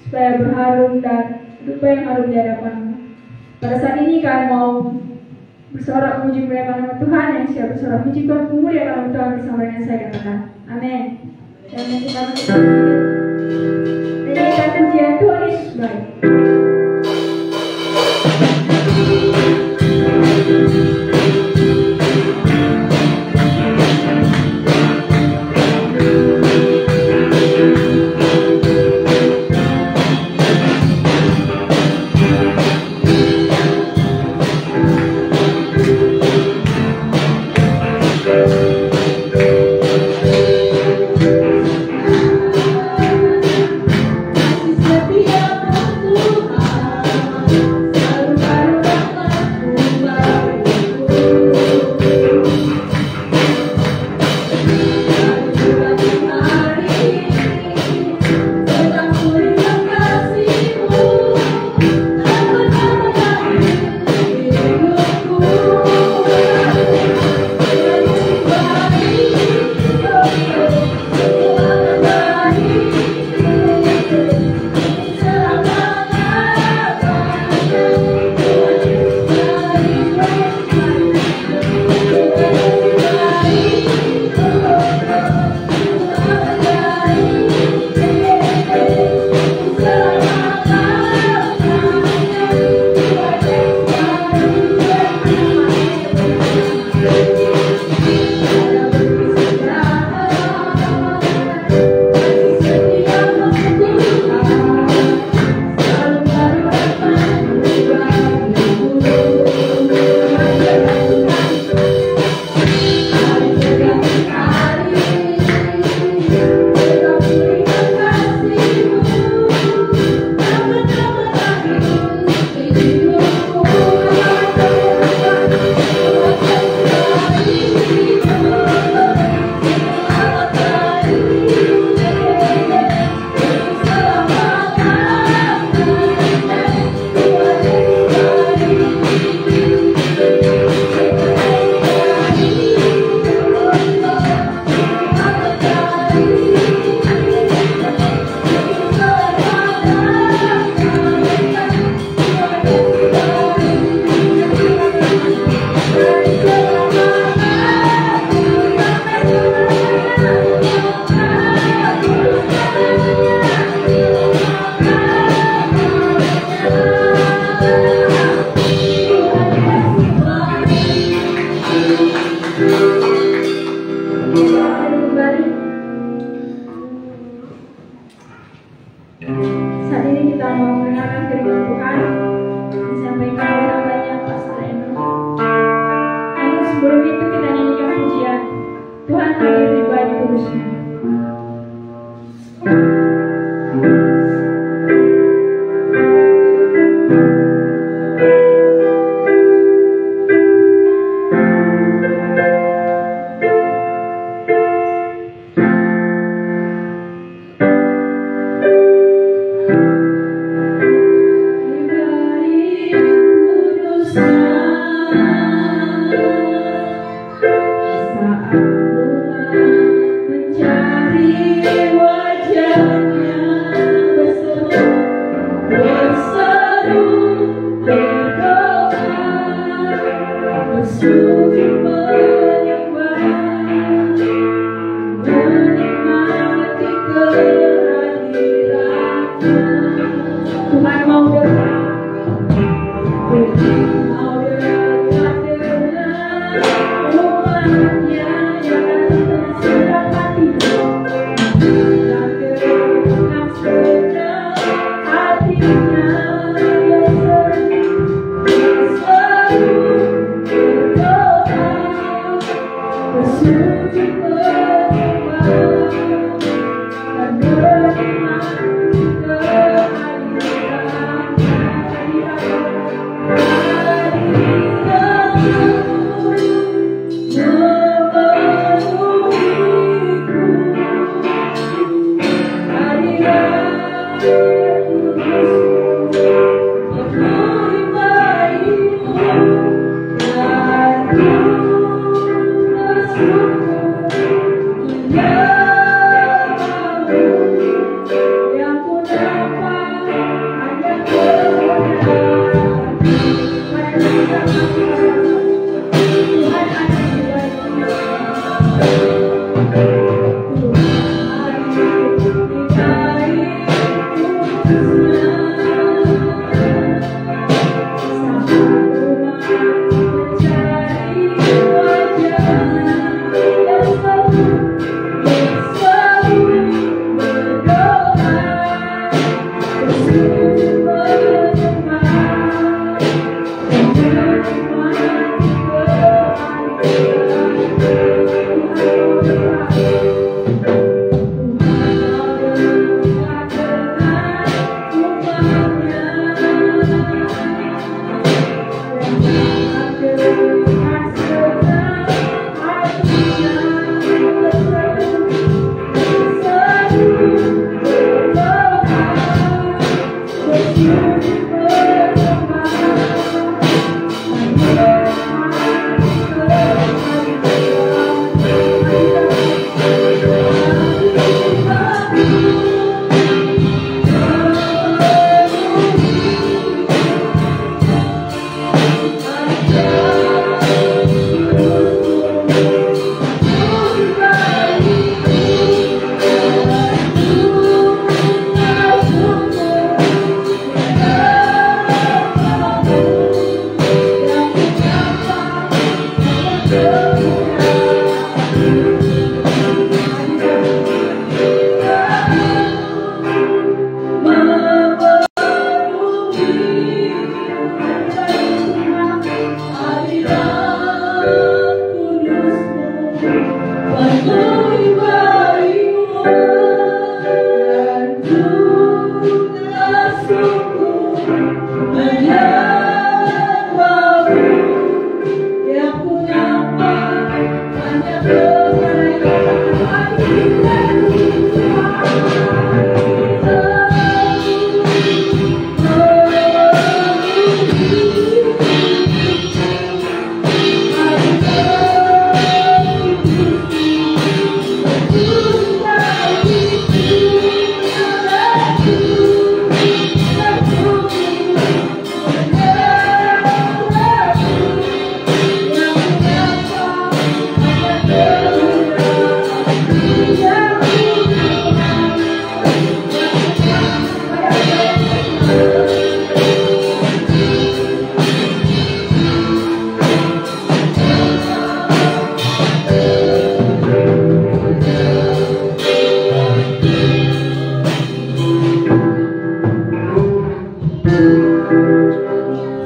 supaya berharum dan hidup yang harum di hadapan-Mu. Pada saat ini kami mau bersorak memuji nama Tuhan, yang siap bersorak memuji Tuhan, memuliakan nama Tuhan bersama dengan saya katakan. Amin. Dan yang kita menyanyikan pujian Tuhan Yesus baik. Yesus sini kita mau mendengarkan firman Tuhan disampaikan oleh hambanya Pastor Eno. Namun sebelum itu kita nyanyikan pujian Tuhan hadir di bait kudusnya.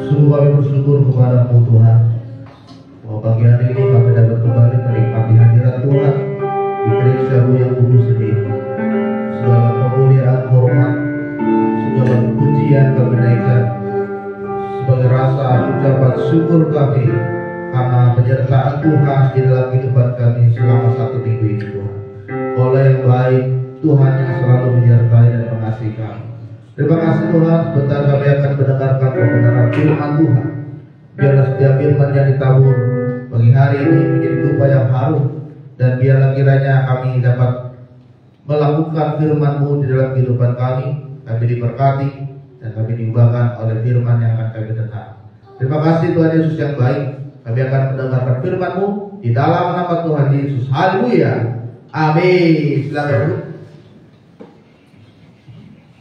Sungguh kami bersyukur kepada-Mu Tuhan, bahwa pagi hari ini kami dapat kembali menikmati hadirat Tuhan di gereja-Mu yang kudus ini. Segala kemuliaan, hormat, segala pujian kami naikkan sebagai rasa ucapan syukur kami karena penyertaan Tuhan di dalam kehidupan kami selama 1 minggu ini, Tuhan. Oleh yang baik, Tuhan yang selalu menyertai dan mengasihi kami. Terima kasih Tuhan, sebentar kami akan mendengarkan kebenaran firman Tuhan. Biarlah setiap firman yang ditabur bagi hari ini menjadi dupa yang harum, dan biarlah kiranya kami dapat melakukan firman-Mu di dalam kehidupan kami. Kami diberkati dan kami diubahkan oleh firman yang akan kami dengar. Terima kasih Tuhan Yesus yang baik. Kami akan mendengarkan firman-Mu di dalam nama Tuhan Yesus. Haleluya. Amin. Silakan duduk.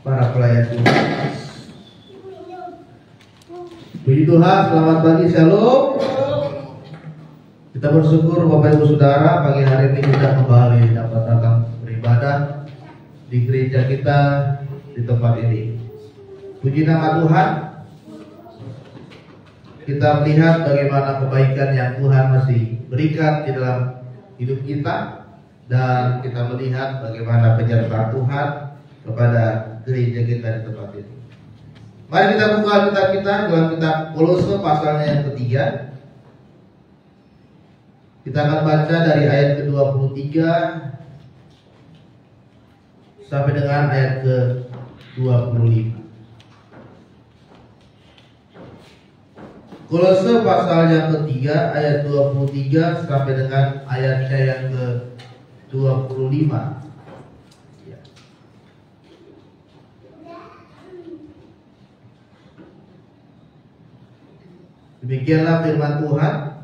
Para pelayan Tuhan. Puji Tuhan, selamat pagi, shalom. Kita bersyukur Bapak Ibu Saudara, pagi hari ini kita kembali dapat datang beribadah di gereja kita di tempat ini. Puji nama Tuhan. Kita melihat bagaimana kebaikan yang Tuhan masih berikan di dalam hidup kita, dan kita melihat bagaimana penyertaan Tuhan kepada gereja kita di tempat ini. Mari kita buka kitab kita dalam kitab Kolose pasalnya yang ketiga. Kita akan baca dari ayat ke-23 sampai dengan ayat ke-25. Kolose pasal yang ketiga ayat 23 sampai dengan ayatnya yang ke-25. Demikianlah firman Tuhan.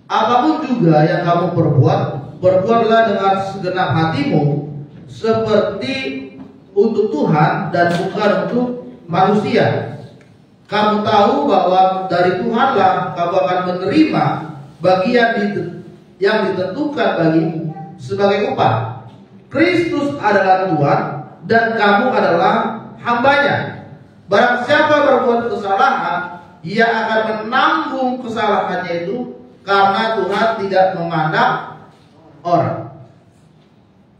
Apapun juga yang kamu perbuat, perbuatlah dengan segenap hatimu, seperti untuk Tuhan dan bukan untuk manusia. Kamu tahu bahwa dari Tuhanlah kamu akan menerima bagian yang ditentukan bagimu sebagai upah. Kristus adalah Tuhan dan kamu adalah hambanya. Barang siapa berbuat kesalahan, ia akan menanggung kesalahannya itu, karena Tuhan tidak memandang orang.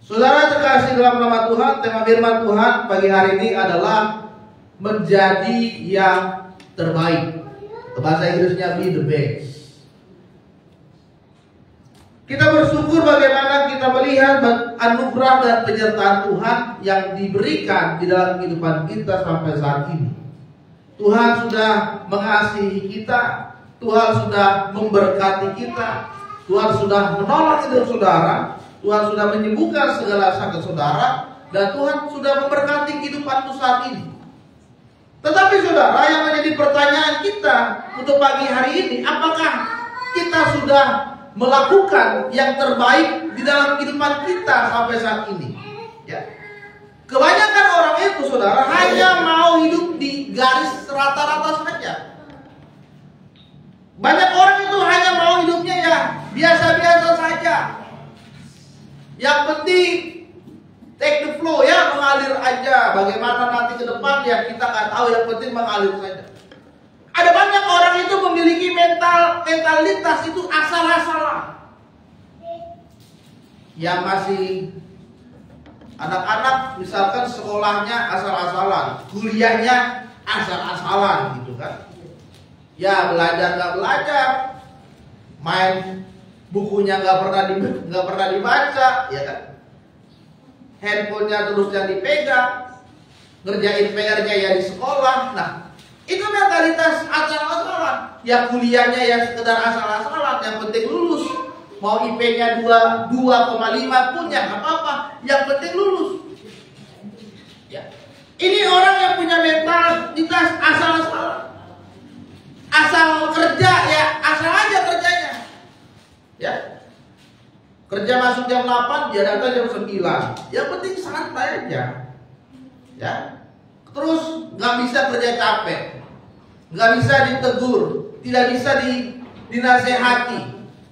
Saudara terkasih dalam nama Tuhan, tema firman Tuhan pagi hari ini adalah menjadi yang terbaik. Bahasa Inggrisnya be the best. Kita bersyukur bagaimana kita melihat anugerah dan penyertaan Tuhan yang diberikan di dalam kehidupan kita sampai saat ini. Tuhan sudah mengasihi kita, Tuhan sudah memberkati kita, Tuhan sudah menolong hidup saudara, Tuhan sudah menyembuhkan segala sakit saudara, dan Tuhan sudah memberkati kehidupanmu saat ini. Tetapi saudara, yang menjadi pertanyaan kita untuk pagi hari ini, apakah kita sudah melakukan yang terbaik di dalam kehidupan kita sampai saat ini? Ya. Kebanyakan orang itu saudara hanya mau hidup di garis rata-rata saja. Banyak orang itu hanya mau hidupnya ya biasa-biasa saja. Yang penting take the flow, ya, mengalir aja. Bagaimana nanti ke depan ya kita nggak tahu, yang penting mengalir saja. Ada banyak orang itu memiliki mentalitas itu asal-asalan. Yang masih anak-anak misalkan sekolahnya asal-asalan, kuliahnya asal-asalan gitu kan. Ya belajar nggak belajar, main bukunya nggak pernah dibaca, ya kan. Handphonenya terus yang dipegang, ngerjain PR-nya ya di sekolah. Nah, itu mentalitas asal-asalan. Ya kuliahnya ya sekedar asal-asalan, yang penting lulus. Mau IP-nya 2,5 pun ya nggak apa-apa, yang penting lulus. Ya. Ini orang yang punya mentalitas asal-asalan. Asal kerja ya asal aja kerjanya. Ya. Kerja masuk jam 8, dia datang jam 9. Yang penting santai aja. Ya. Terus nggak bisa kerja capek, nggak bisa ditegur, tidak bisa dinasehati,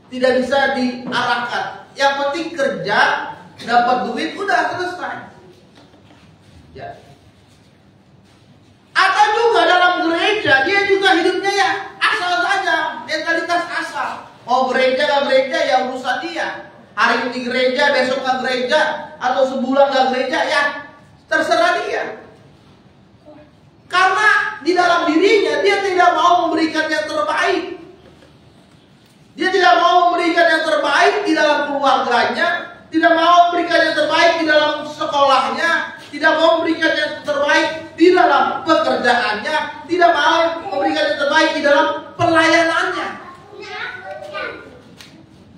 tidak bisa diarahkan. Yang penting kerja, dapat duit, udah selesai. Ya. Atau Mau gereja gak gereja ya urusan dia. Hari ini gereja, besok gak gereja, atau sebulan gak gereja, ya terserah dia. Karena di dalam dirinya dia tidak mau memberikan yang terbaik. Dia tidak mau memberikan yang terbaik di dalam keluarganya, tidak mau memberikan yang terbaik di dalam sekolahnya, tidak mau memberikan yang terbaik di dalam pekerjaannya, tidak mau memberikan yang terbaik di dalam pelayanannya.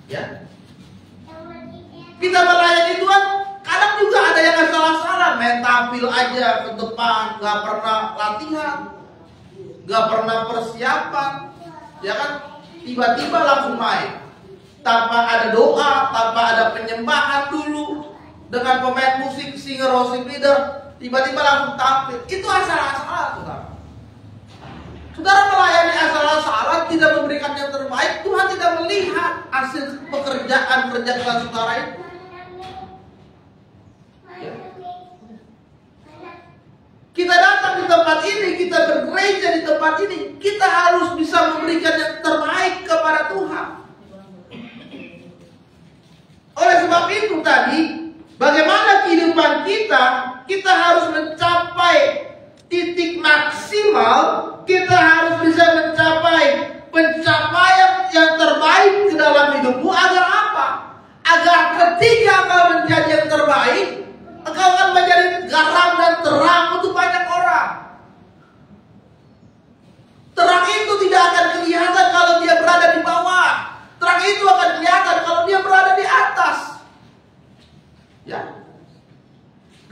Ya. Kita melayani Tuhan, kadang juga ada yang salah-salah, main tampil aja ke depan, gak pernah latihan, gak pernah persiapan, ya kan? Tiba-tiba langsung main, tanpa ada doa, tanpa ada penyembahan dulu, dengan pemain musik, singer, worship leader, tiba-tiba langsung tampil. Itu asal-asalan, saudara. Saudara melayani asal-asalan, tidak memberikan yang terbaik, Tuhan tidak melihat hasil pekerjaan kerja keras saudara itu. Ya. Kita datang di tempat ini, kita bergereja di tempat ini, kita harus bisa memberikan yang terbaik kepada Tuhan. Oleh sebab itu tadi, bagaimana kehidupan kita harus mencapai titik maksimal, kita harus bisa mencapai pencapaian yang terbaik ke dalam hidupmu. Agar apa? Agar ketika engkau menjadi yang terbaik, engkau akan menjadi garam dan terang untuk banyak orang. Terang itu tidak akan kelihatan kalau dia berada di bawah. Terang itu akan kelihatan kalau dia berada di atas. Ya.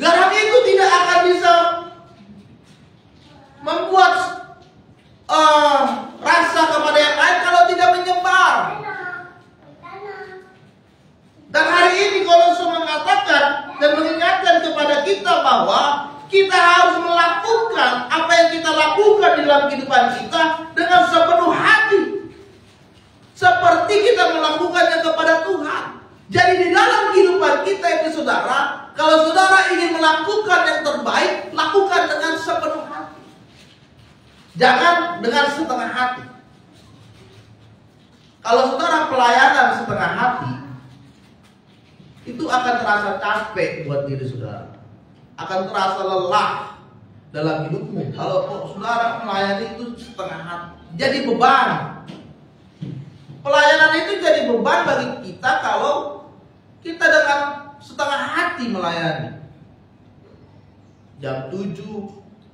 Garam itu tidak akan bisa membuat rasa kepada yang lain kalau tidak menyebar. Dan hari ini Kolose mengatakan dan mengingatkan kepada kita bahwa kita harus melakukan apa yang kita lakukan di dalam kehidupan kita dengan sepenuh hati, seperti kita melakukannya kepada Tuhan. Jadi di dalam kehidupan kita ini saudara, kalau saudara ingin melakukan yang terbaik, lakukan dengan sepenuh hati. Jangan dengan setengah hati. Kalau saudara pelayanan setengah hati, itu akan terasa capek buat diri saudara. Akan terasa lelah dalam hidupmu. Kalau saudara melayani itu setengah hati, jadi beban. Pelayanan itu jadi beban bagi kita kalau kita dengan setengah hati melayani. Jam 7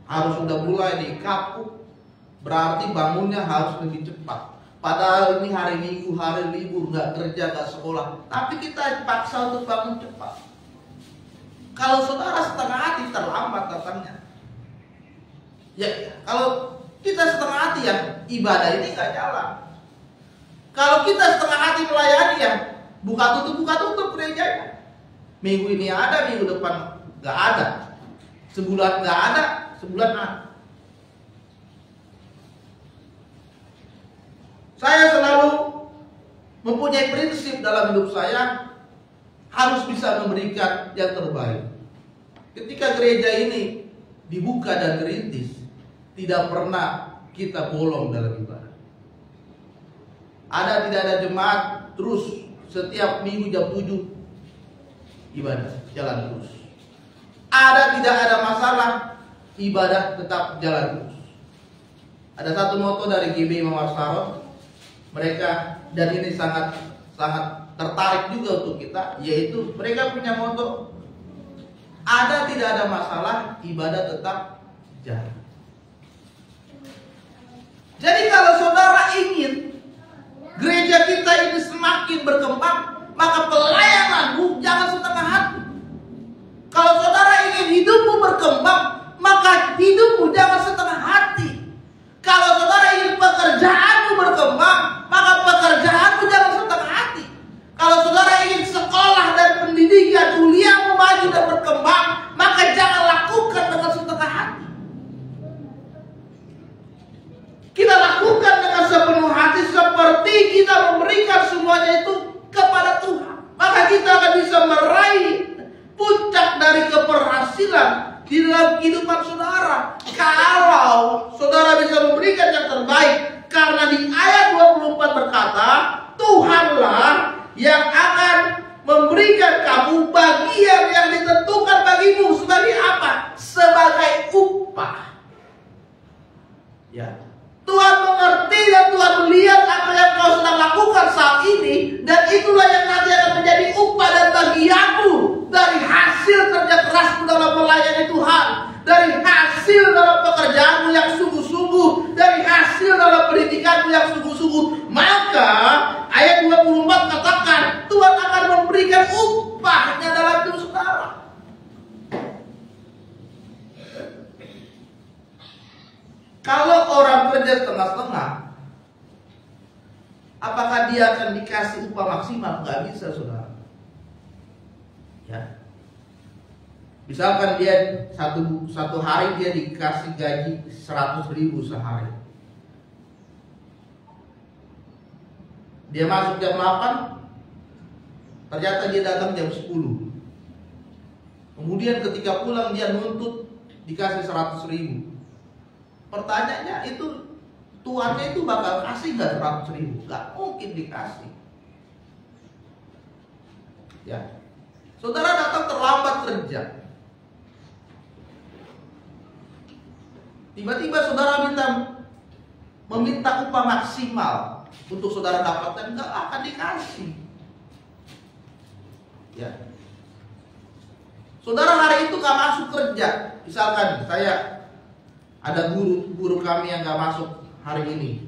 harus sudah mulai di kapuk, berarti bangunnya harus lebih cepat. Padahal ini hari Minggu, hari libur, gak kerja, gak sekolah, tapi kita paksa untuk bangun cepat. Kalau saudara setengah hati, terlambat datangnya. Ya, kalau kita setengah hati ya, ibadah ini gak jalan. Kalau kita setengah hati melayani ya, buka tutup gerejanya. Minggu ini ada, minggu depan gak ada. Sebulan gak ada, sebulan ada. Saya selalu mempunyai prinsip dalam hidup saya, harus bisa memberikan yang terbaik. Ketika gereja ini dibuka dan dirintis, tidak pernah kita bolong dalam ibadah. Tidak ada jemaat terus setiap minggu jam 7 ibadah jalan terus. Tidak ada masalah, ibadah tetap jalan terus. Ada satu moto dari GB Mawar Saron, mereka, dan ini sangat tertarik juga untuk kita, yaitu mereka punya moto, tidak ada masalah, ibadah tetap jalan. Jadi kalau saudara ingin gereja kita ini semakin berkembang, maka pelayananmu jangan setengah hati. Kalau saudara ingin hidupmu berkembang, maka hidupmu jangan setengah hati. Kalau saudara ingin pekerjaanmu berkembang, maka pekerjaanmu jangan setengah hati. Kalau saudara ingin sekolah dan pendidikan kuliahmu maju dan berkembang, maka jangan lakukan dengan setengah hati. Kita lakukan dengan sepenuh hati, seperti kita memberikan semuanya itu kepada Tuhan. Maka kita akan bisa meraih puncak dari keberhasilan di dalam kehidupan saudara. Kalau saudara bisa memberikan yang terbaik, karena di ayat 24 berkata, Tuhan Ya. Tuhan mengerti dan Tuhan melihat apa yang kau sedang lakukan saat ini, dan itulah yang nanti akan menjadi upah dan bagianmu dari hasil kerja kerasmu dalam melayani Tuhan, dari hasil dalam pekerjaanmu yang sungguh-sungguh, dari hasil dalam pendidikanmu yang sungguh-sungguh. Maka ayat 24 katakan Tuhan akan memberikan upahnya dalam hidup saudara. Kalau orang kerja setengah-setengah, apakah dia akan dikasih upah maksimal? Nggak bisa, saudara. Ya. Misalkan dia satu hari dia dikasih gaji 100.000 sehari. Dia masuk jam 8, ternyata dia datang jam 10. Kemudian ketika pulang dia nuntut dikasih 100.000. Pertanyaannya itu, tuannya itu bakal kasih nggak 100.000? Nggak mungkin dikasih. Ya, saudara datang terlambat kerja. Tiba-tiba saudara meminta upah maksimal untuk saudara dapatkan, nggak akan dikasih. Ya, saudara hari itu nggak masuk kerja. Misalkan saya ada guru kami yang gak masuk hari ini.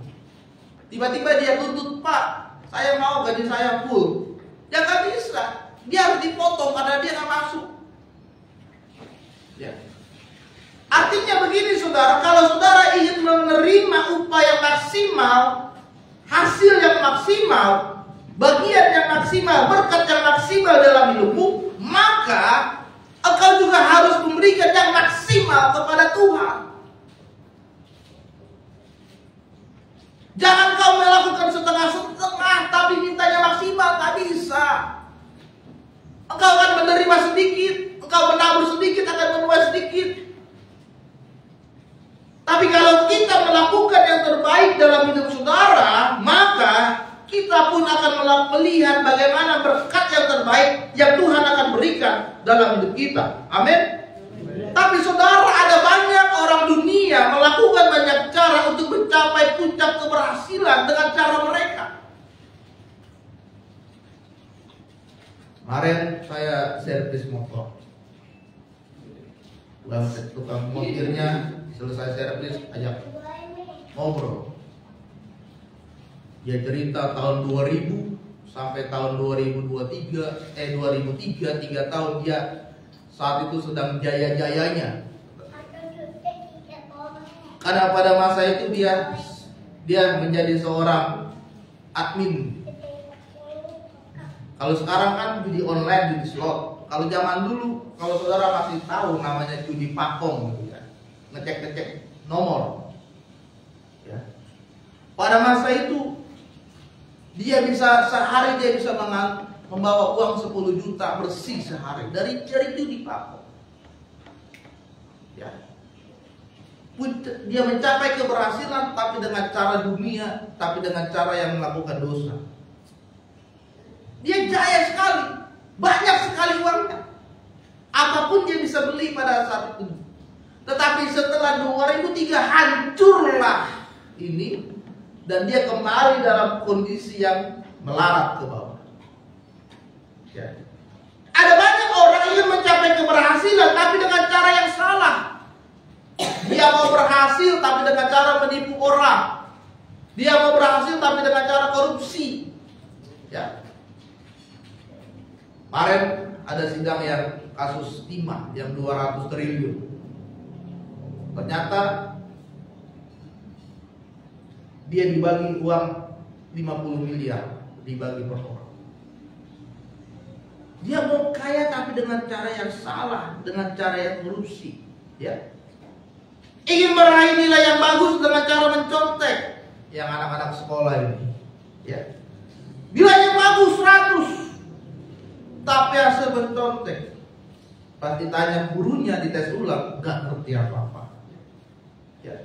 Tiba-tiba dia tuntut, Pak, saya mau gaji saya full. Ya gak bisa. Dia harus dipotong karena dia gak masuk. Ya. Artinya begini saudara, kalau saudara ingin menerima upah yang maksimal, hasil yang maksimal, bagian yang maksimal, berkat yang maksimal dalam hidupmu, maka engkau juga harus memberikan yang maksimal kepada Tuhan. Jangan kau melakukan setengah-setengah tapi mintanya maksimal, tak bisa. Engkau akan menerima sedikit, engkau menabur sedikit akan menuai sedikit. Tapi kalau kita melakukan yang terbaik dalam hidup saudara, maka kita pun akan melihat bagaimana berkat yang terbaik yang Tuhan akan berikan dalam hidup kita. Amin. Tapi saudara, ada banyak orang dunia melakukan banyak cara untuk mencapai puncak keberhasilan dengan cara mereka. Kemarin saya servis motor. Tukang montirnya selesai servis, ajak ngobrol. Dia cerita tahun 2000 sampai tahun 2003, 3 tahun dia saat itu sedang jaya-jayanya. Karena pada masa itu dia menjadi seorang admin. Kalau sekarang kan judi online, judi slot. Kalau zaman dulu, kalau saudara masih tahu namanya judi pakong gitu ya. Ngecek nomor. Ya. Pada masa itu dia bisa sehari dia bisa membawa uang 10 juta bersih sehari dari judi pakong. Ya. Dia mencapai keberhasilan tapi dengan cara dunia, tapi dengan cara yang melakukan dosa. Dia jaya sekali, banyak sekali uangnya. Apapun dia bisa beli pada saat itu. Tetapi setelah 2003 hancurlah ini dan dia kembali dalam kondisi yang melarat ke bawah. Ya. Ada banyak orang ingin mencapai keberhasilan tapi dengan cara yang salah. Dia mau berhasil tapi dengan cara menipu orang. Dia mau berhasil tapi dengan cara korupsi. Ya. Kemarin ada sidang yang kasus timah yang 200 triliun. Ternyata dia dibagi uang 50 miliar dibagi per orang. Dia mau kaya tapi dengan cara yang salah, dengan cara yang korupsi, ya. Ingin meraih nilai yang bagus dengan cara mencontek, yang anak-anak sekolah ini, ya. Nilainya bagus 100, tapi hasil mencontek. Pas ditanya gurunya dites ulang, nggak ngerti apa-apa, ya.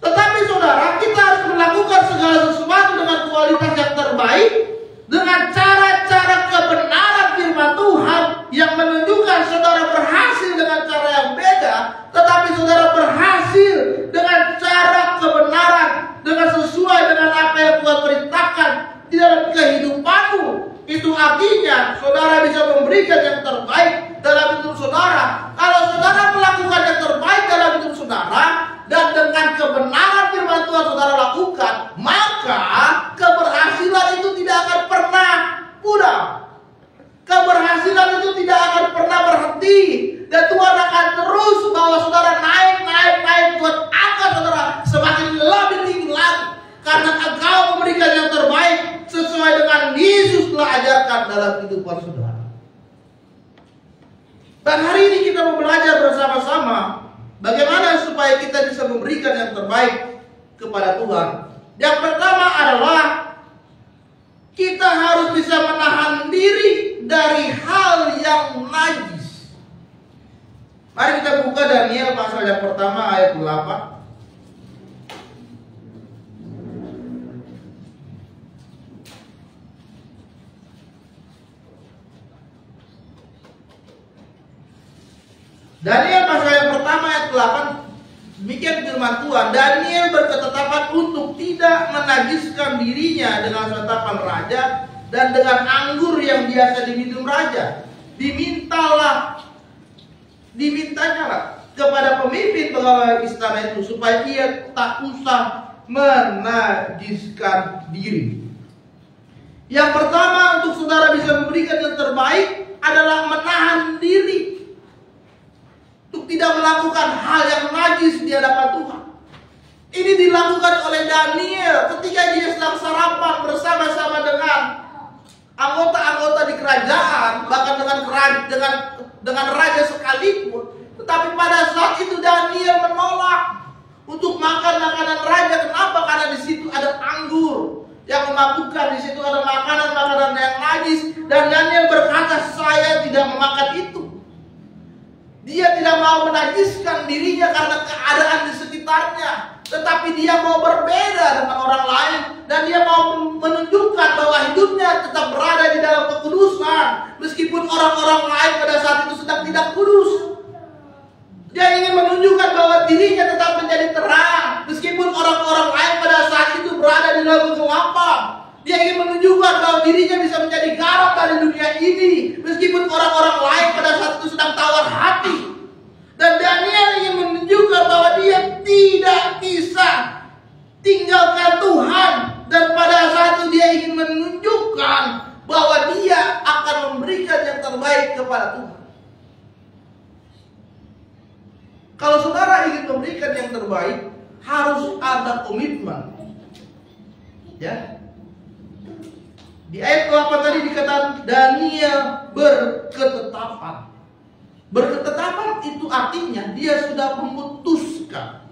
Tetapi saudara, kita harus melakukan segala sesuatu dengan kualitas yang terbaik, dengan cara-cara kebenaran firman Tuhan yang menunjukkan saudara berhasil dengan cara yang beda, tetapi saudara berhasil artinya saudara bisa memberikan yang terbaik dalam hidup saudara. Kalau saudara melakukan yang terbaik dalam hidup saudara dan dengan kebenaran firman Tuhan saudara lakukan, maka keberhasilan itu tidak akan pernah pudar. Keberhasilan itu tidak akan pernah berhenti. Dan Tuhan akan terus bawa saudara naik. Tuhan angkat saudara semakin lebih tinggi lagi. Karena engkau memberikan yang terbaik sesuai dengan Yesus telah ajarkan dalam kehidupan saudara. Dan hari ini kita mau belajar bersama-sama bagaimana supaya kita bisa memberikan yang terbaik kepada Tuhan. Yang pertama adalah kita harus bisa menahan diri dari hal yang najis. Mari kita buka Daniel pasal yang pertama ayat 8. Daniel pasal yang pertama ayat 8. Demikian firman Tuhan. Daniel berketetapan untuk tidak menajiskan dirinya dengan santapan raja dan dengan anggur yang biasa diminum raja. Dimintanya kepada pemimpin pegawai istana itu supaya ia tak usah menajiskan diri. Yang pertama untuk saudara bisa memberikan yang terbaik adalah menahan diri untuk tidak melakukan hal yang najis di hadapan Tuhan. Ini dilakukan oleh Daniel ketika dia sedang sarapan bersama-sama dengan anggota-anggota di kerajaan, bahkan dengan raja sekalipun. Tetapi pada saat itu Daniel menolak untuk makan makanan raja. Kenapa? Karena di situ ada anggur yang memabukkan, di situ ada makanan-makanan yang najis. Dan Daniel berkata, saya tidak memakan itu. Dia tidak mau menajiskan dirinya karena keadaan di sekitarnya. Tetapi dia mau berbeda dengan orang lain. Dan dia mau menunjukkan bahwa hidupnya tetap berada di dalam kekudusan. Meskipun orang-orang lain pada saat itu sedang tidak kudus. Dia ingin menunjukkan bahwa dirinya tetap menjadi terang. Meskipun orang-orang lain pada saat itu berada di dalam kegelapan. Dia ingin menunjukkan bahwa dirinya bisa menjadi garam dari dunia ini. Meskipun orang-orang lain pada saat itu sedang tawar hati. Dan Daniel ingin menunjukkan bahwa dia tidak bisa tinggalkan Tuhan. Dan pada saat itu dia ingin menunjukkan bahwa dia akan memberikan yang terbaik kepada Tuhan. Kalau saudara ingin memberikan yang terbaik, harus ada komitmen. Ya. Di ayat 8 tadi dikatakan Daniel berketetapan. Berketetapan itu artinya dia sudah memutuskan.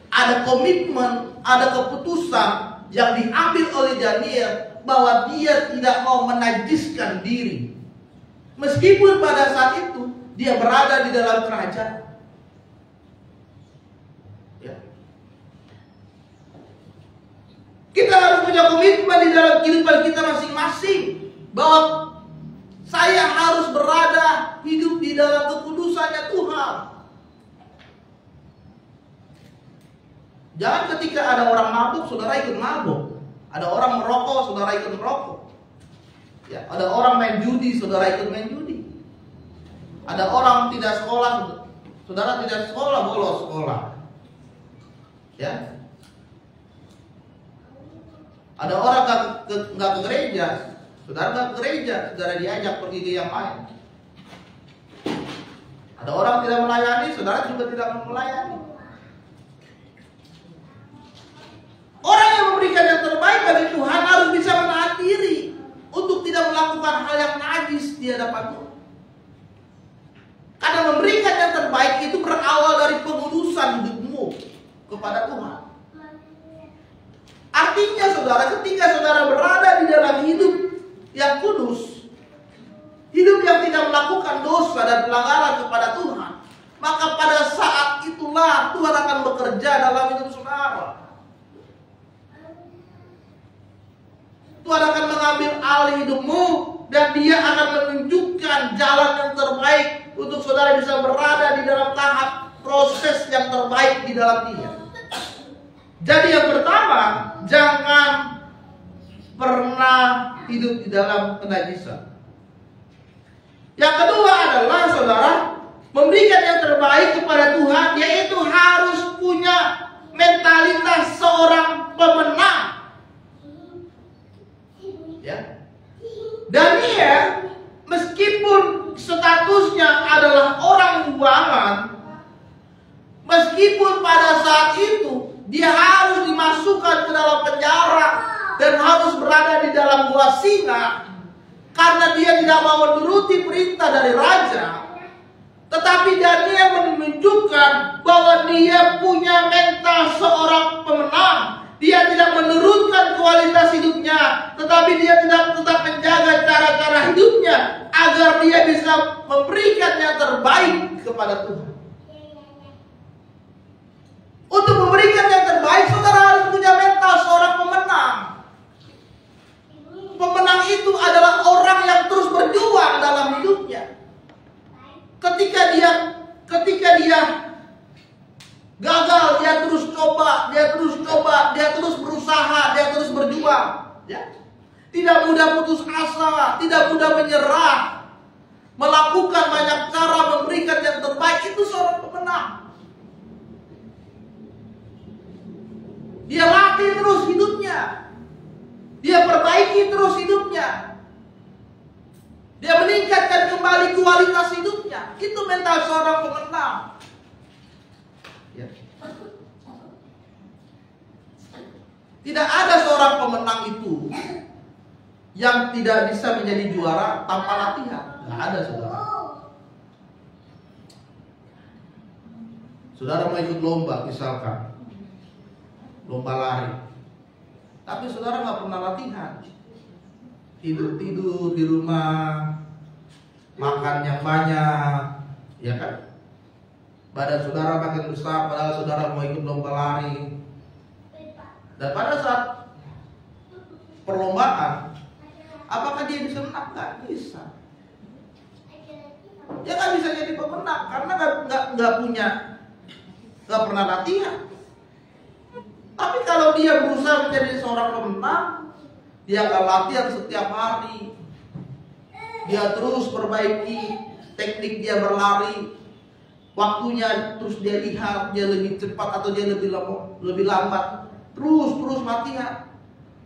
Ada komitmen, ada keputusan yang diambil oleh Daniel bahwa dia tidak mau menajiskan diri. Meskipun pada saat itu dia berada di dalam kerajaan. Ya. Kita harus punya komitmen di dalam kehidupan kita masing-masing bahwa saya harus berada hidup di dalam kekudusannya Tuhan. Jangan ketika ada orang mabuk, saudara ikut mabuk. Ada orang merokok, saudara ikut merokok. Ya, ada orang main judi, saudara ikut main judi. Ada orang tidak sekolah, saudara tidak sekolah, bolos sekolah. Ya. Ada orang nggak ke gereja, saudara nggak ke gereja, saudara diajak pergi ke yang lain. Ada orang tidak melayani, saudara juga tidak melayani. Orang yang memberikan yang terbaik bagi Tuhan harus bisa menahan diri untuk tidak melakukan hal yang najis di hadapan Tuhan. Karena memberikan yang terbaik itu berawal dari pengudusan hidupmu kepada Tuhan. Artinya saudara, ketika saudara berada di dalam hidup yang kudus, hidup yang tidak melakukan dosa dan pelanggaran kepada Tuhan, maka pada saat itulah Tuhan akan bekerja dalam hidup saudara. Tuhan akan mengambil alih hidupmu dan Dia akan menunjukkan jalan yang terbaik untuk saudara bisa berada di dalam tahap proses yang terbaik di dalam Dia. Jadi yang pertama, jangan pernah hidup di dalam kenajisan. Yang kedua adalah saudara, memberikan yang terbaik kepada Tuhan, yaitu harus punya mentalitas seorang pemenang. Ya. Daniel meskipun statusnya adalah orang buangan, meskipun pada saat itu dia harus dimasukkan ke dalam penjara dan harus berada di dalam gua singa karena dia tidak mau menuruti perintah dari raja, tetapi Daniel menunjukkan bahwa dia punya mental seorang pemenang. Dia tidak menurunkan kualitas hidupnya, tetapi dia tetap menjaga cara-cara hidupnya agar dia bisa memberikan yang terbaik kepada Tuhan. Untuk memberikan yang terbaik, saudara harus punya mental seorang pemenang. Pemenang itu adalah orang yang terus berjuang dalam hidupnya. Ketika dia gagal, dia terus coba, dia terus berusaha, dia terus berjuang. Ya. Tidak mudah putus asa, tidak mudah menyerah, melakukan banyak cara, memberikan yang terbaik. Itu seorang pemenang. Dia latih terus hidupnya, dia perbaiki terus hidupnya, dia meningkatkan kembali kualitas hidupnya. Itu mental seorang pemenang. Ya. Tidak ada seorang pemenang itu yang tidak bisa menjadi juara tanpa latihan. Tidak ada, saudara. Saudara mau ikut lomba, misalkan lomba lari, tapi saudara nggak pernah latihan, tidur di rumah, makan yang banyak, ya kan? Badan saudara makin besar, padahal saudara mau ikut lomba lari. Dan pada saat perlombaan, apakah dia bisa menang? Nggak bisa. Dia nggak bisa jadi pemenang karena nggak pernah latihan. Tapi kalau dia berusaha menjadi seorang pemenang, dia akan latihan setiap hari. Dia terus perbaiki teknik dia berlari. Waktunya terus dia lihat, dia lebih cepat atau dia lebih lambat. Terus latihan.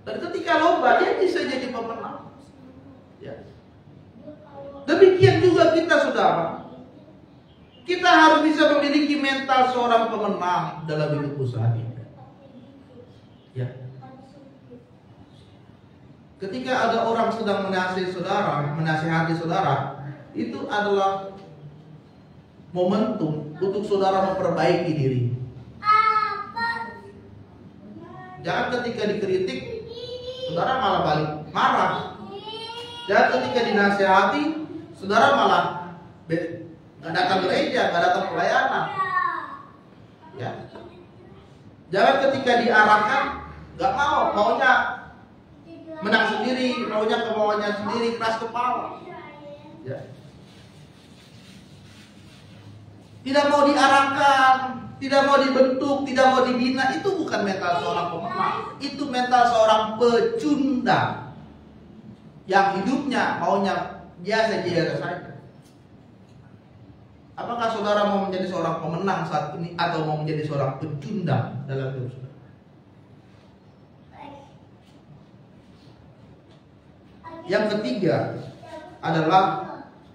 Dan ketika lomba dia bisa jadi pemenang. Ya. Demikian juga kita, saudara. Kita harus bisa memiliki mental seorang pemenang dalam hidup usaha kita. Ya. Ketika ada orang sedang menasihati saudara, itu adalah momentum untuk saudara memperbaiki diri. Jangan ketika dikritik, saudara malah balik marah. Jangan ketika dinasihati, saudara malah nggak datang gereja, nggak datang pelayanan. Ya. Jangan ketika diarahkan, nggak maunya menang sendiri, maunya kemauannya sendiri, keras kepala. Ya. Tidak mau diarahkan, tidak mau dibentuk, tidak mau dibina. Itu bukan mental seorang pemenang. Itu mental seorang pecundang yang hidupnya maunya biasa saja. Apakah saudara mau menjadi seorang pemenang saat ini atau mau menjadi seorang pecundang dalam hidup saudara? Yang ketiga adalah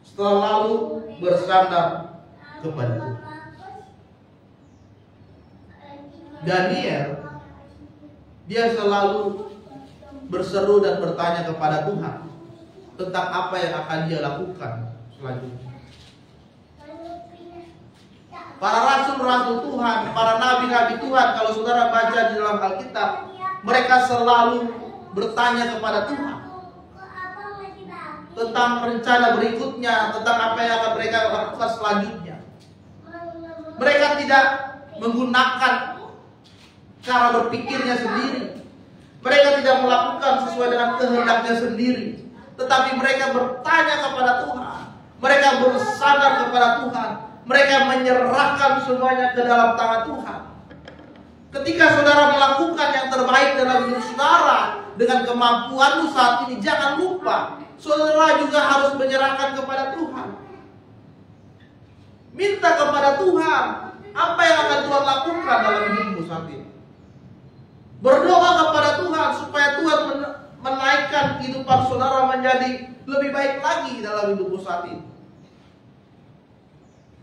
selalu bersandar kepada Tuhan. Daniel, dia selalu berseru dan bertanya kepada Tuhan tentang apa yang akan dia lakukan selanjutnya. Para rasul-rasul Tuhan, para nabi-nabi Tuhan, kalau saudara baca di dalam Alkitab, mereka selalu bertanya kepada Tuhan tentang rencana berikutnya, tentang apa yang akan mereka lakukan selanjutnya. Mereka tidak menggunakan cara berpikirnya sendiri. Mereka tidak melakukan sesuai dengan kehendaknya sendiri, tetapi mereka bertanya kepada Tuhan. Mereka bersandar kepada Tuhan. Mereka menyerahkan semuanya ke dalam tangan Tuhan. Ketika saudara melakukan yang terbaik dalam hidup saudara dengan kemampuanmu saat ini, jangan lupa saudara juga harus menyerahkan kepada Tuhan. Minta kepada Tuhan apa yang akan Tuhan lakukan dalam hidupmu saat ini. Berdoa kepada Tuhan supaya Tuhan menaikkan kehidupan saudara menjadi lebih baik lagi dalam hidupmu saat ini.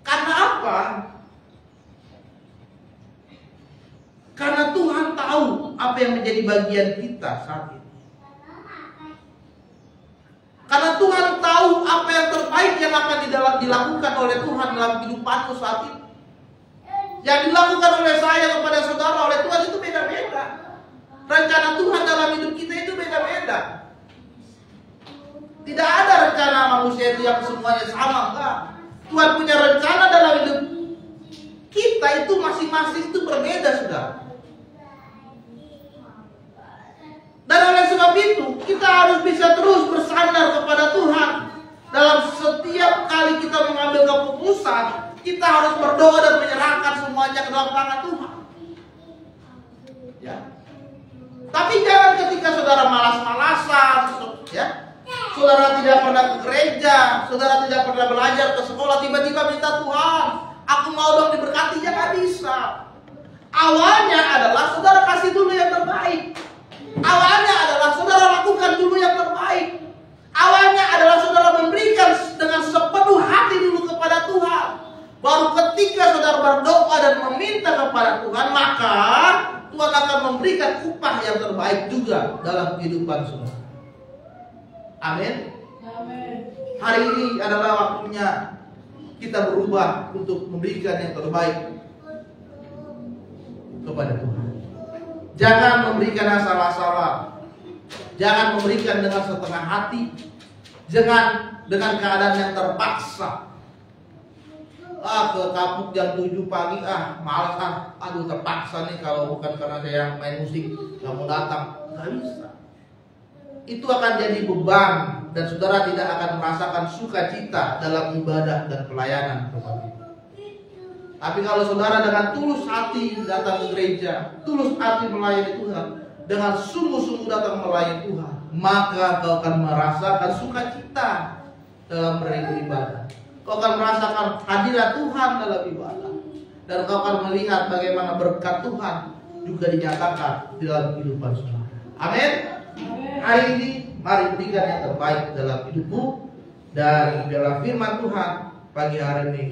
Karena apa? Karena Tuhan tahu apa yang menjadi bagian kita saat ini. Karena Tuhan tahu apa yang terbaik yang akan dilakukan oleh Tuhan dalam kehidupanmu saat ini. Yang dilakukan oleh saya kepada saudara, oleh Tuhan itu beda-beda. Rencana Tuhan dalam hidup kita itu beda-beda. Tidak ada rencana manusia itu yang semuanya sama, enggak. Tuhan punya rencana dalam hidup kita itu masing-masing itu berbeda, saudara. Dan oleh sebab itu, kita harus bisa terus bersandar kepada Tuhan. Dalam setiap kali kita mengambil keputusan, kita harus berdoa dan menyerahkan semuanya ke dalam tangan Tuhan. Ya. Tapi jangan ketika saudara malas-malasan, ya. Saudara tidak pernah ke gereja, saudara tidak pernah belajar ke sekolah, tiba-tiba minta Tuhan, aku mau dong diberkati, jangan bisa. Awalnya adalah saudara kasih dulu yang terbaik. Awalnya adalah saudara lakukan dulu yang terbaik. Awalnya adalah saudara memberikan dengan sepenuh hati dulu kepada Tuhan. Baru ketika saudara berdoa dan meminta kepada Tuhan, maka Tuhan akan memberikan upah yang terbaik juga dalam kehidupan saudara. Amin. Hari ini adalah waktunya kita berubah untuk memberikan yang terbaik kepada Tuhan. Jangan memberikan asal-asalan. Jangan memberikan dengan setengah hati. Jangan dengan keadaan yang terpaksa. Ke kapuk jam 7 pagi, malas aduh terpaksa nih, kalau bukan karena saya yang main musik gak mau datang. Gak bisa. Itu akan jadi beban dan saudara tidak akan merasakan sukacita dalam ibadah dan pelayanan kepada Tuhan. Tapi kalau saudara dengan tulus hati datang ke gereja, tulus hati melayani Tuhan, dengan sungguh-sungguh datang melayani Tuhan, maka kau akan merasakan sukacita dalam beribadah. Kau akan merasakan hadirat Tuhan dalam ibadah, dan kau akan melihat bagaimana berkat Tuhan juga dinyatakan di dalam kehidupan saudara. Amin. Hari ini mari berikan yang terbaik dalam hidupmu, dan dalam firman Tuhan pagi hari ini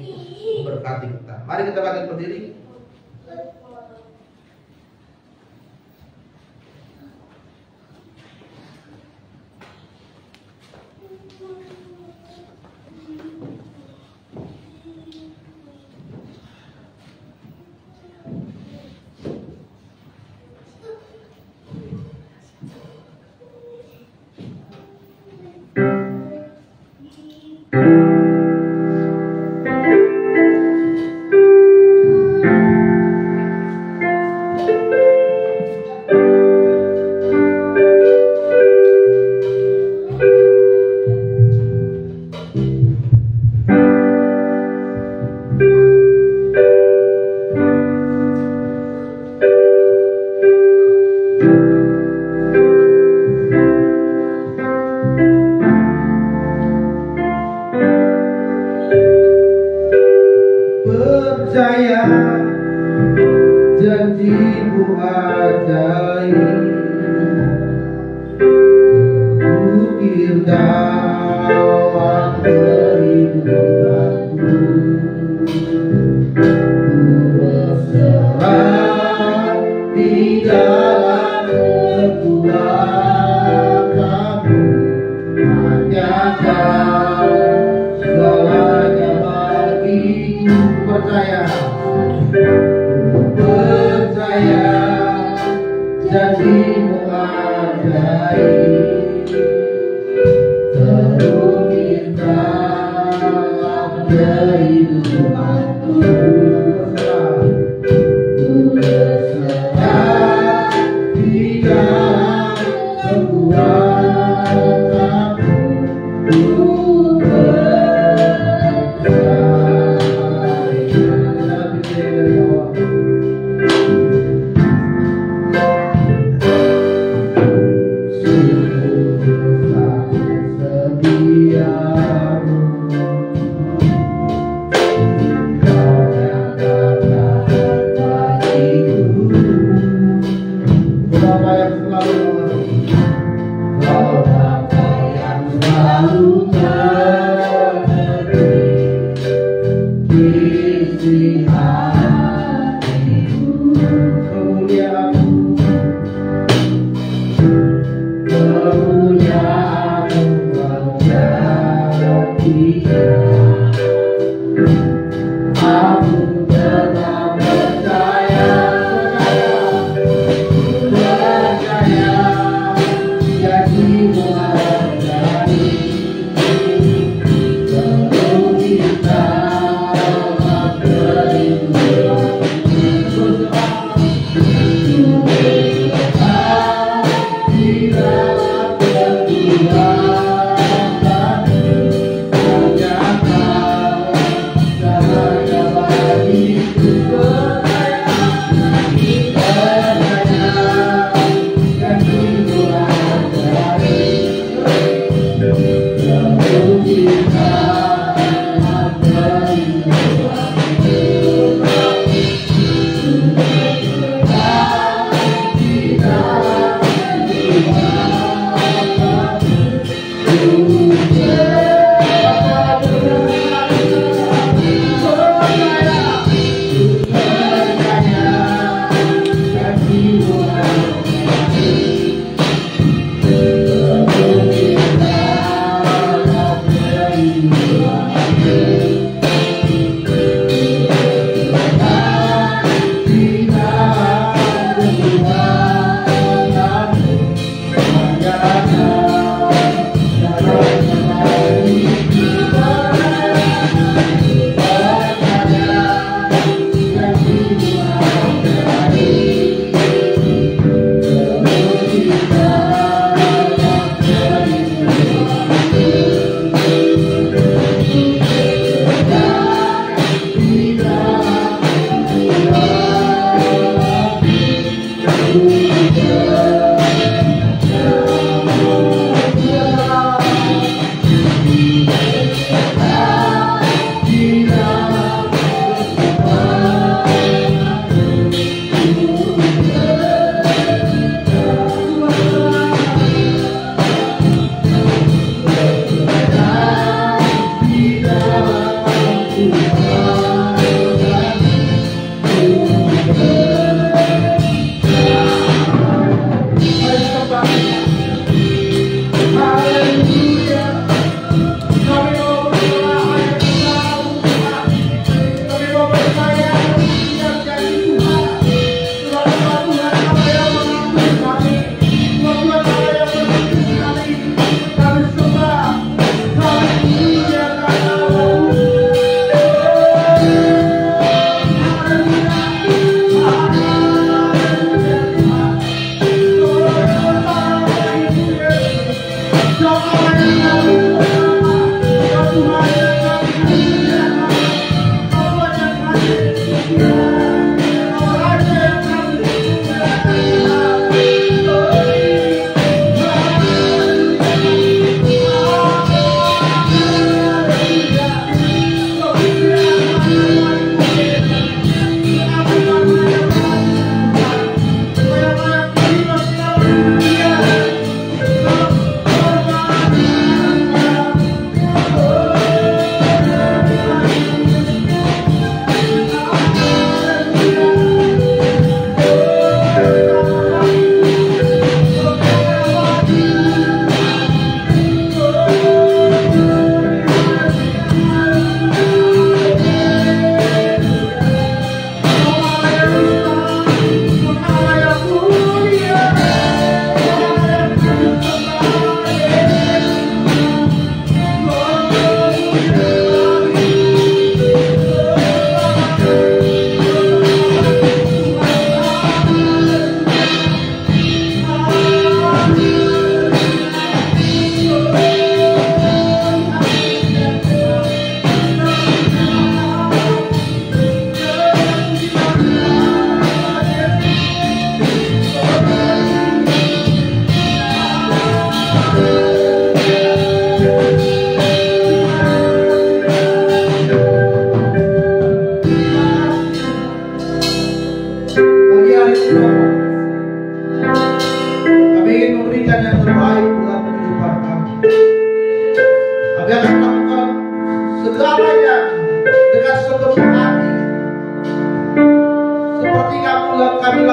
memberkati kita. Mari kita bangkit berdiri. Percaya janji-Mu ajaib, ukir dalam kehidupanku, berserah di dalam kekuatanmu, hanya Kau segalanya bagiku. Percaya janji-Mu ajaib, terukir dalam kehidupanku, berserah di dalam kekuatanmu.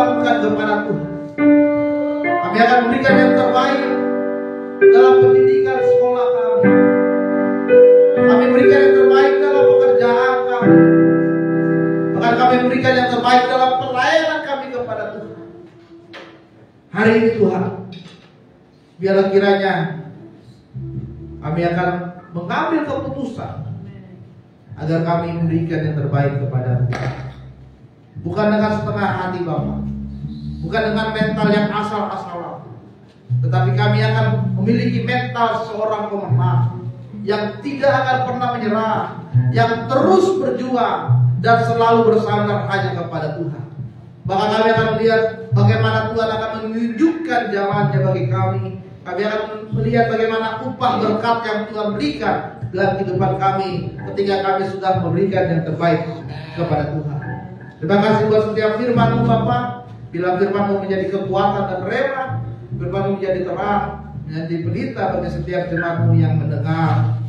lakukan kepada Tuhan. Kami akan memberikan yang terbaik dalam pendidikan sekolah kami. Kami berikan yang terbaik dalam pekerjaan kami. Bahkan kami berikan yang terbaik dalam pelayanan kami kepada Tuhan. Hari ini Tuhan, biarlah kiranya kami akan mengambil keputusan agar kami memberikan yang terbaik kepada Tuhan. Bukan dengan setengah hati Bapak, bukan dengan mental yang asal-asalan, tetapi kami akan memiliki mental seorang pemenang yang tidak akan pernah menyerah, yang terus berjuang dan selalu bersandar hanya kepada Tuhan. Bahkan kami akan melihat bagaimana Tuhan akan menunjukkan jalannya bagi kami. Kami akan melihat bagaimana upah berkat yang Tuhan berikan dalam kehidupan kami ketika kami sudah memberikan yang terbaik kepada Tuhan. Terima kasih buat setiap firman-Mu Bapak. Bila firman-Mu menjadi kekuatan dan rema, firman-Mu menjadi terang, menjadi pelita bagi setiap jemaat-Mu yang mendengar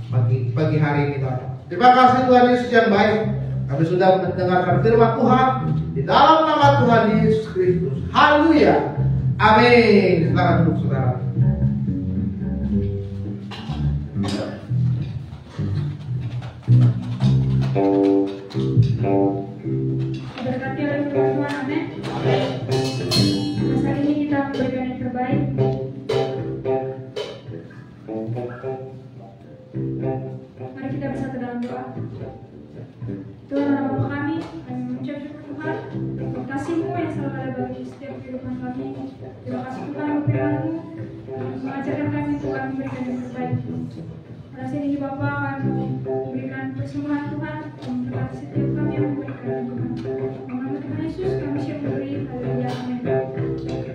pagi hari ini Bapak. Terima kasih Tuhan Yesus yang baik. Kami sudah mendengarkan firman Tuhan di dalam nama Tuhan Yesus Kristus. Haleluya. Amin. Silakan duduk saudara. Berkati oleh Tuhan, amin. Masa ini kita memberikan yang terbaik. Mari kita bersatu dalam doa. Tuhan Allah Bapa kami mengucap syukur Tuhan untuk kasih-Mu yang selalu ada bagi setiap kehidupan kami. Terima kasih Tuhan untuk firman-Mu mengajarkan kami untuk kami memberikan yang terbaik. Pada saat ini Bapa akan memberikan persembahan Tuhan untuk setiap kami yang memberikan Tuhan. Nama Tuhan Yesus kami siap beri. Haleluya. Amin. Dan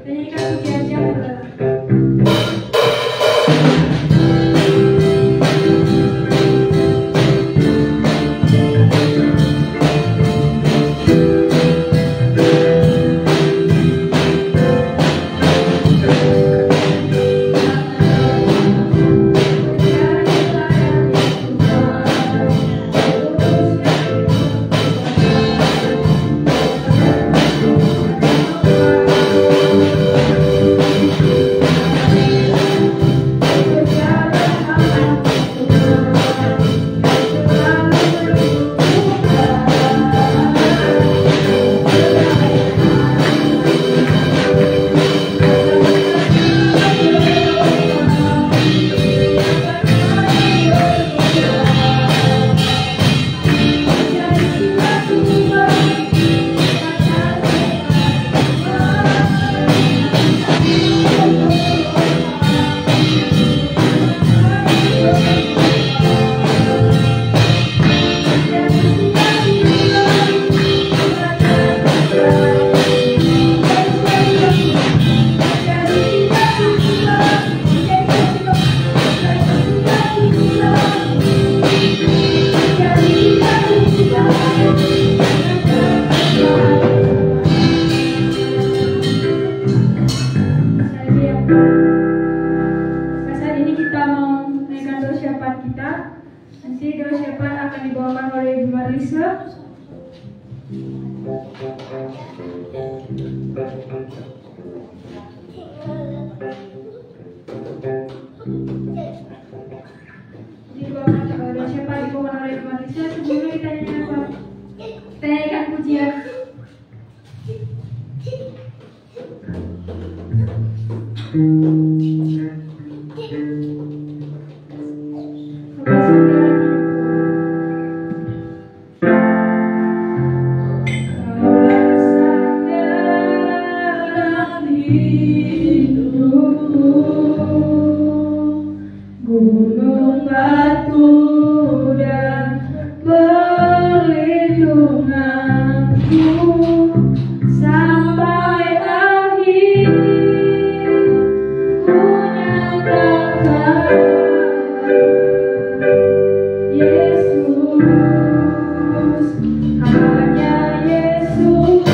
nyanyikan pujian saudara. Saat ini kita mau menaikkan doa syafaat kita. Nanti doa syafaat akan dibawakan oleh Ibu Marlisa. Dibawakan doa syafaat dibawakan oleh Ibu Marlisa. Sebelumnya kita nyanyikan pujian. Gunung batu dan perlindunganku sampai akhir ku nyatakan Yesus, hanya Yesus,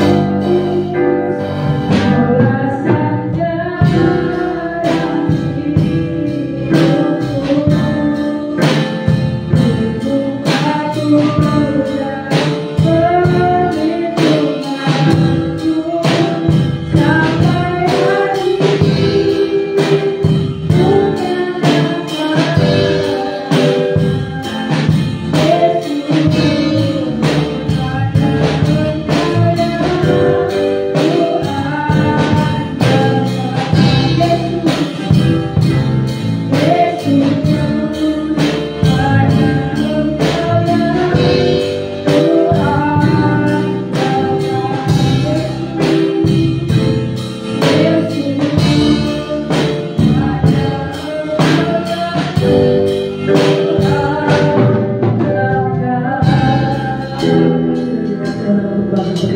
alasan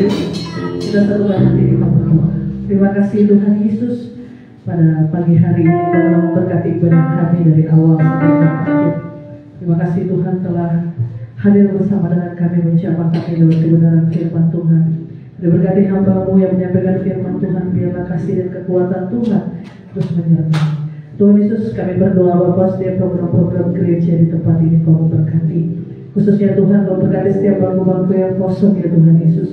Kita satukan hati kita berdoa. Terima kasih Tuhan Yesus, pada pagi hari ini Kau telah memberkati ibadah kami dari awal sampai ke akhir. Terima kasih Tuhan telah hadir bersama dengan kami mengucapkan kami lewat kebenaran firman Tuhan. Berkati hamba-Mu yang menyampaikan firman Tuhan, biarlah kasih dan kekuatan Tuhan terus menyertai. Tuhan Yesus, kami berdoa Bapa, setiap program-program gereja di tempat ini Kau memberkati. Khususnya Tuhan, Kau berkati setiap bangku-bangku yang kosong ya Tuhan Yesus.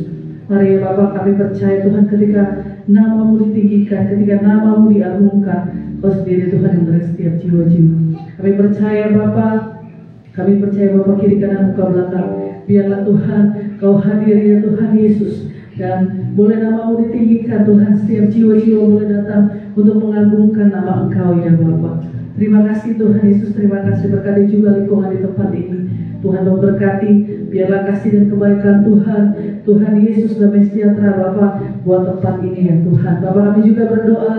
Mari ya Bapak, kami percaya Tuhan, ketika nama-Mu ditinggikan, ketika nama-Mu diagungkan, Kau sendiri Tuhan yang dari setiap jiwa-jiwa. Kami percaya Bapak, kami percaya Bapak, kiri kanan muka belakang, biarlah Tuhan Kau hadir ya Tuhan Yesus. Dan boleh nama-Mu ditinggikan Tuhan, setiap jiwa-jiwa boleh datang untuk mengagungkan nama Engkau ya Bapa. Terima kasih Tuhan Yesus, terima kasih, berkati juga lingkungan di tempat ini. Tuhan memberkati, biarlah kasih dan kebaikan Tuhan Yesus damai sejahtera Bapa buat tempat ini ya Tuhan. Bapak, kami juga berdoa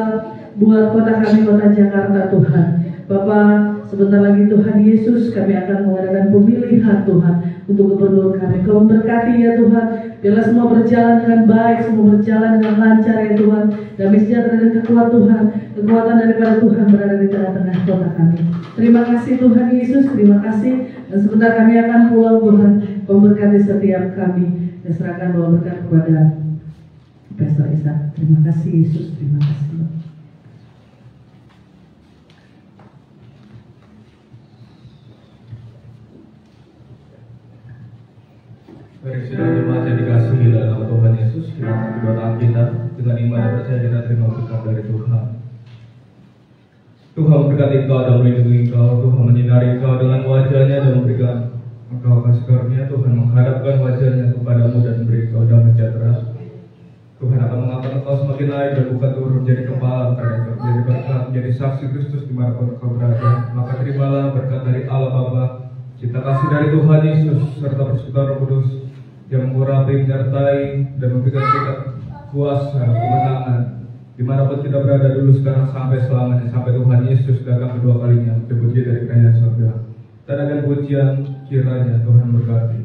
buat kota kami, kota Jakarta Tuhan. Bapak, sebentar lagi Tuhan Yesus kami akan mengadakan pemilihan Tuhan untuk gubernur kami. Kau memberkati ya Tuhan, biarlah semua berjalan dengan baik, semua berjalan dengan lancar ya Tuhan. Damai sejahtera dan kekuatan daripada Tuhan berada di tengah-tengah kota kami. Terima kasih Tuhan Yesus, terima kasih. Dan sebentar kami akan pulang Tuhan. Kau memberkati setiap kami dan serahkan doa berkat kepada Pastor Ishak. Terima kasih Yesus, terima kasih. Mari sudah jemaat yang dikasihi dalam nama Tuhan Yesus, kita berdoa kita dengan iman dan percaya kita terima berkat dari Tuhan. Tuhan memberkati engkau dan melindungi engkau, Tuhan menyinari engkau dengan wajah-Nya dan memberikan engkau kasih karunia. Tuhan menghadapkan wajah-Nya kepadamu dan memberi engkau damai sejahtera. Tuhan akan mengangkat engkau semakin naik dan bukan turun menjadi kepala, menjadi berkat, menjadi saksi Kristus di mana engkau berada. Maka terimalah berkat dari Allah Bapa, cinta kasih dari Tuhan Yesus serta persekutuan Roh Kudus yang mengurapi, menyertai dan memberikan kita kuasa, kemenangan dimanapun kita berada dulu, sekarang, sampai selamanya, sampai Tuhan Yesus datang kedua kalinya, dipuji dari kerajaan surga. Tanakan pujian kiranya Tuhan berkati.